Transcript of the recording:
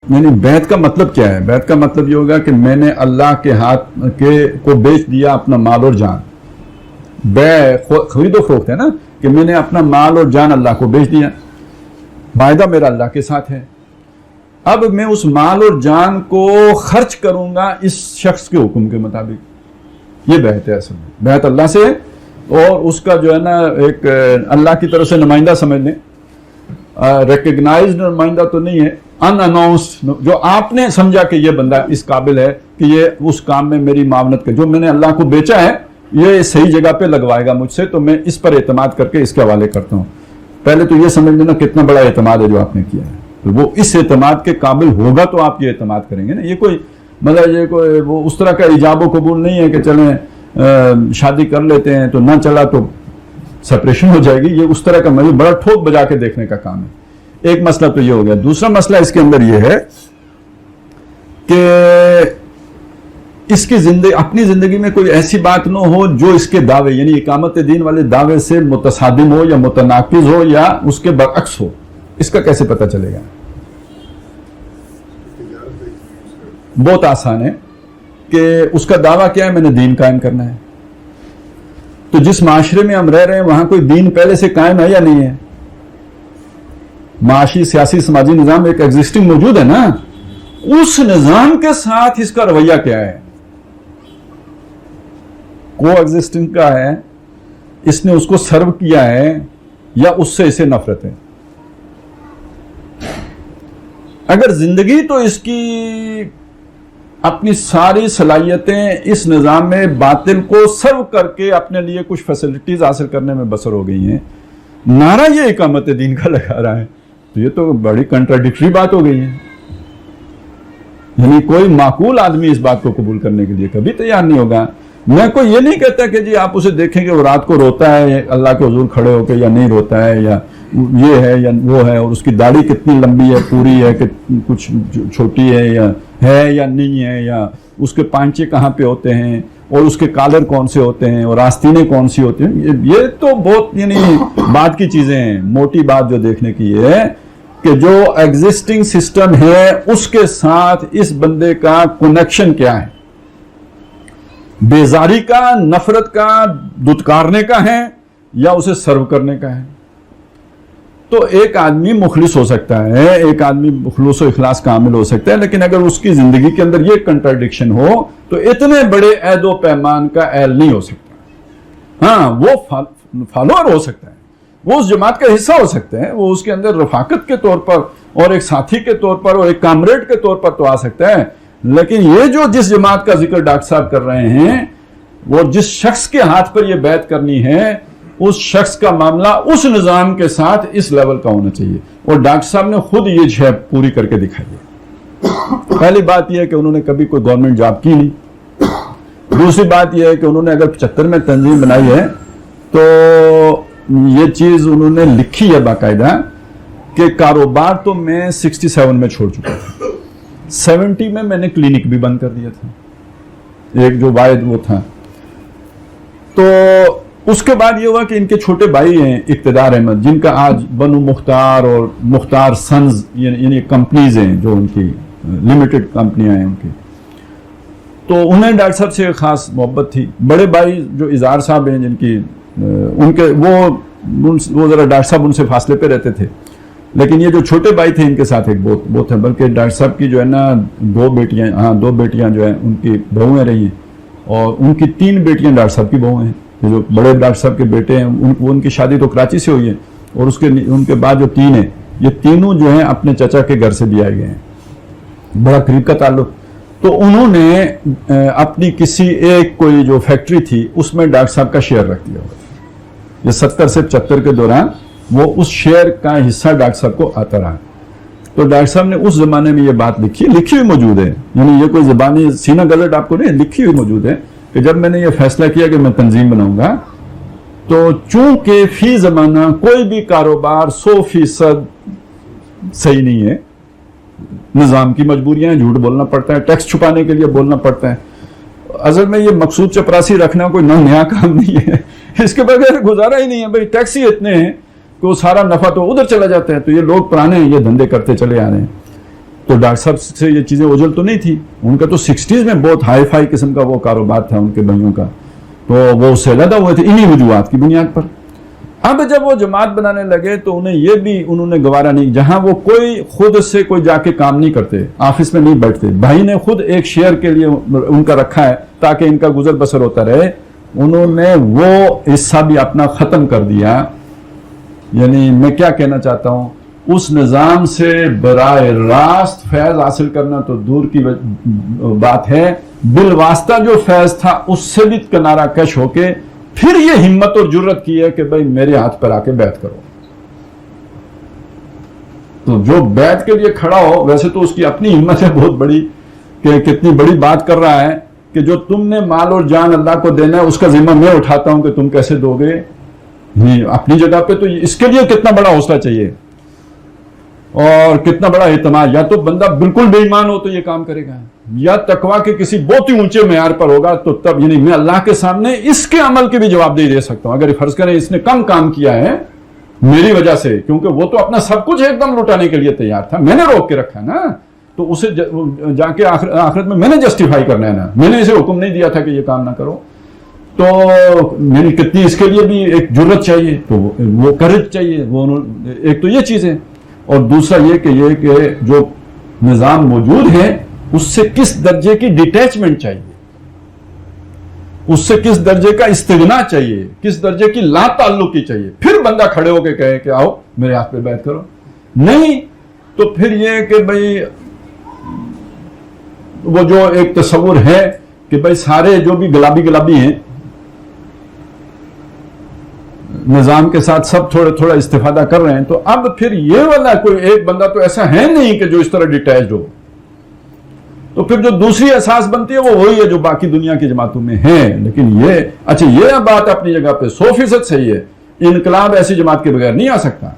یعنی بیعت کا مطلب کیا ہے؟ بیعت کا مطلب یہ ہوگا کہ میں نے اللہ کے ہاتھ کو بیچ دیا اپنا مال اور جان. خرید و فروخت ہے نا، کہ میں نے اپنا مال اور جان اللہ کو بیچ دیا، معاہدہ میرا اللہ کے ساتھ ہے. اب میں اس مال اور جان کو خرچ کروں گا اس شخص کے حکم کے مطابق. یہ بیعت ہے اصل میں. بیعت اللہ سے ہے، اور اس کا جو ہے نا ایک اللہ کی طرف سے نمائندہ سمجھ لیں، ریکگنائزڈ نمائندہ تو نہیں ہے، ان اناؤنسڈ، جو آپ نے سمجھا کہ یہ بندہ اس قابل ہے کہ یہ اس کام میں میری معاونت کرے. جو میں نے اللہ کو بیچا ہے یہ صحیح جگہ پہ لگوائے گا مجھ سے، تو میں اس پر اعتماد کر کے اس کے حوالے کرتا ہوں. پہلے تو یہ سمجھ لینا کتنا بڑا اعتماد ہے جو آپ نے کیا ہے. تو وہ اس اعتماد کے قابل ہوگا تو آپ یہ اعتماد کریں گے نا. یہ کوئی مطلب یہ کوئی وہ اس طرح کا ایجاب و قبول نہیں ہے کہ چلیں شادی کر لیتے ہیں تو نہ چلا تو سپریشن ہو جائے گی. یہ اس طرح کا مطلب بڑا ٹھوک بجا کے دیکھنے کا کام ہے. ایک مسئلہ تو یہ ہو گیا. دوسرا مسئلہ اس کے اندر یہ ہے کہ اس کی زندگی، اپنی زندگی میں کوئی ایسی بات نہ ہو جو اس کے دعوے یعنی اقامت دین والے دعوے سے متصادم ہو یا متناقض ہو یا اس کے برعکس ہو. اس کا کیسے پتہ چلے گا؟ بہت آسان ہے کہ اس کا دعویٰ کیا ہے؟ میں نے دین قائم کرنا ہے. تو جس معاشرے میں ہم رہ رہے ہیں وہاں کوئی دین پہلے سے قائم ہے یا نہیں ہے؟ معاشی، سیاسی، سماجی نظام ایک ایگزسٹنگ موجود ہے نا. اس نظام کے ساتھ اس کا رویہ کیا ہے؟ کو ایگزسٹنگ کا ہے، اس نے اس کو سرو کیا ہے، یا اس سے اسے نفرت ہے؟ اگر زندگی تو اس کی اپنی ساری صلاحیتیں اس نظام میں باطل کو سرو کر کے اپنے لیے کچھ فیسلٹیز حاصل کرنے میں بسر ہو گئی ہیں، نعرہ یہ اقامت دین کا لگا رہا ہے، تو یہ تو بڑی کنٹراڈکٹری بات ہو گئی ہے. یعنی کوئی معقول آدمی اس بات کو قبول کرنے کے لیے کبھی تیار نہیں ہوگا. میں کوئی یہ نہیں کہتا کہ جی آپ اسے دیکھیں کہ وہ رات کو روتا ہے اللہ کے حضور کھڑے ہو کے یا نہیں روتا ہے، یا یہ ہے یا وہ ہے، اور اس کی داڑھی کتنی لمبی ہے، پوری ہے کہ کچھ چھوٹی ہے یا نہیں ہے، یا اس کے پانچے کہاں پہ ہوتے ہیں، اور اس کے کالر کون سے ہوتے ہیں، اور آستینیں کون سی ہوتی ہیں. یہ تو بہت یعنی بات کی چیزیں ہیں. موٹی بات جو دیکھنے کی ہے کہ جو ایگزسٹنگ سسٹم ہے اس کے ساتھ اس بندے کا کنیکشن کیا ہے. بیزاری کا، نفرت کا، دھتکارنے کا ہے، یا اسے سرو کرنے کا ہے. تو ایک آدمی مخلص ہو سکتا ہے، ایک آدمی خلوص و اخلاص کا عامل ہو سکتا ہے، لیکن اگر اس کی زندگی کے اندر یہ کنٹراڈکشن ہو تو اتنے بڑے عہد و پیمان کا اہل نہیں ہو سکتا. ہاں وہ فالوور ہو سکتا ہے، وہ اس جماعت کا حصہ ہو سکتے ہیں، وہ اس کے اندر رفاقت کے طور پر اور ایک ساتھی کے طور پر اور ایک کامریڈ کے طور پر تو آ سکتا ہے. لیکن یہ جو جس جماعت کا ذکر ڈاکٹر صاحب کر رہے ہیں، وہ جس شخص کے ہاتھ پر یہ بیعت کرنی ہے اس شخص کا معاملہ اس نظام کے ساتھ اس لیول کا ہونا چاہیے. اور ڈاکٹر صاحب نے خود یہ شے پوری کر کے دکھائی ہے. پہلی بات یہ ہے کہ انہوں نے کبھی کوئی گورنمنٹ جاب کی نہیں. دوسری بات یہ ہے کہ انہوں نے اگر 75 میں تنظیم بنائی ہے تو یہ چیز انہوں نے لکھی ہے باقاعدہ کہ کاروبار تو میں 67 میں چھوڑ چکا تھا، 70 میں نے کلینک بھی بند کر دیا تھا، ایک جو واحد وہ تھا. تو اس کے بعد یہ ہوا کہ ان کے چھوٹے بھائی ہیں اقتدار احمد، جن کا آج بنو مختار اور مختار سنز یعنی کمپنیز ہیں جو ان کی لمیٹڈ کمپنیاں ہیں ان کی. تو انہیں ڈاکٹر صاحب سے خاص محبت تھی. بڑے بھائی جو اظہار صاحب ہیں جن کی ان کے وہ ذرا ڈاکٹر صاحب ان سے فاصلے پہ رہتے تھے، لیکن یہ جو چھوٹے بھائی تھے ان کے ساتھ ایک بہت ہے. بلکہ ڈاکٹر صاحب کی جو ہے نا دو بیٹیاں جو ہیں ان کی بہویں رہی ہیں، اور ان کی 3 بیٹیاں ڈاکٹر صاحب کی بہویں ہیں. جو بڑے ڈاکٹر صاحب کے بیٹے ہیں ان کی شادی تو کراچی سے ہوئی ہے، اور ان کے بعد جو 3 ہیں یہ تینوں جو ہیں اپنے چچا کے گھر سے بھی آئے گئے ہیں، بڑا قریب کا تعلق. تو انہوں نے اپنی کسی ایک کوئی جو فیکٹری تھی اس میں ڈاکٹر صاحب کا شیئر رکھ دیا ہوا تھا. یہ 70 سے 75 کے دوران وہ اس شیئر کا حصہ ڈاکٹر صاحب کو آتا رہا. تو ڈاکٹر صاحب نے اس زمانے میں یہ بات لکھی ہوئی موجود ہے، یعنی یہ کوئی زبانی سینہ گزٹ آپ کو نہیں، لکھی ہوئی موجود ہے کہ جب میں نے یہ فیصلہ کیا کہ میں تنظیم بناؤں گا تو چونکہ فی زمانہ کوئی بھی کاروبار 100% صحیح نہیں ہے، نظام کی مجبوریاں ہیں، جھوٹ بولنا پڑتا ہے، ٹیکس چھپانے کے لیے بولنا پڑتا ہے. اصل میں یہ مقصود چپراسی رکھنا کوئی نیا کام نہیں ہے، اس کے بغیر گزارا ہی نہیں ہے. بھائی ٹیکس ہی اتنے ہیں کہ وہ سارا نفع تو ادھر چلا جاتا ہے. تو یہ لوگ پرانے ہیں، یہ دھندے کرتے چلے آ رہے ہیں. تو ڈاکٹر صاحب سے یہ چیزیں اوجل تو نہیں تھی. ان کا تو 60s میں بہت ہائی فائی قسم کا وہ کاروبار تھا ان کے بھائیوں کا, تو وہ اس سے علیحدہ ہوئے تھے انہی وجوہات کی بنیاد پر. اب جب وہ جماعت بنانے لگے تو انہوں نے گوارا نہیں, جہاں وہ کوئی خود سے کوئی جا کے کام نہیں کرتے, آفس میں نہیں بیٹھتے, بھائی نے خود ایک شیئر کے لیے ان کا رکھا ہے تاکہ ان کا گزر بسر ہوتا رہے, انہوں نے وہ حصہ بھی اپنا ختم کر دیا. یعنی میں کیا کہنا چاہتا ہوں, اس نظام سے براہ راست فیض حاصل کرنا تو دور کی بات ہے, بالواسطہ جو فیض تھا اس سے بھی کنارہ کش ہو کے پھر یہ ہمت اور جرت کی ہے کہ بھائی میرے ہاتھ پر آ کے بیعت کرو. تو جو بیعت کے لیے کھڑا ہو, ویسے تو اس کی اپنی ہمت ہے بہت بڑی کہ کتنی بڑی بات کر رہا ہے کہ جو تم نے مال اور جان اللہ کو دینا ہے اس کا ذمہ میں اٹھاتا ہوں کہ تم کیسے دو گے. اپنی جگہ پہ تو اس کے لیے کتنا بڑا حوصلہ چاہیے اور کتنا بڑا اعتماد. یا تو بندہ بالکل بے ایمان ہو تو یہ کام کرے گا, یا تقویٰ کے کسی بہت ہی اونچے معیار پر ہوگا تو تب, یعنی میں اللہ کے سامنے اس کے عمل کی بھی جواب دے سکتا ہوں. اگر فرض کریں اس نے کم کام کیا ہے میری وجہ سے, کیونکہ وہ تو اپنا سب کچھ ایک دم لٹانے کے لیے تیار تھا, میں نے روک کے رکھا نا, تو اسے جا کے آخرت میں نے جسٹیفائی کرنا ہے نا, میں نے اسے حکم نہیں دیا تھا کہ یہ کام نہ کرو. تو میری کتنی اس کے لیے بھی ایک جرت چاہیے, تو وہ کرج چاہیے. ایک تو یہ چیز ہے, اور دوسرا یہ کہ جو نظام موجود ہے اس سے کس درجے کی ڈیٹیچمنٹ چاہیے, اس سے کس درجے کا استغنا چاہیے, کس درجے کی لا تعلقی چاہیے. پھر بندہ کھڑے ہو کے کہے کہ آؤ میرے ہاتھ پہ بیعت کرو. نہیں تو پھر یہ کہ بھائی وہ جو ایک تصور ہے کہ بھائی سارے جو بھی گلابی ہیں نظام کے ساتھ سب تھوڑا استفادہ کر رہے ہیں, تو اب پھر یہ والا کوئی ایک بندہ تو ایسا ہے نہیں کہ جو اس طرح ڈیٹیچڈ ہو. تو پھر جو دوسری اساس بنتی ہے وہ وہی ہے جو باقی دنیا کی جماعتوں میں ہے. لیکن یہ بات اپنی جگہ پہ 100% صحیح ہے, انقلاب ایسی جماعت کے بغیر نہیں آ سکتا.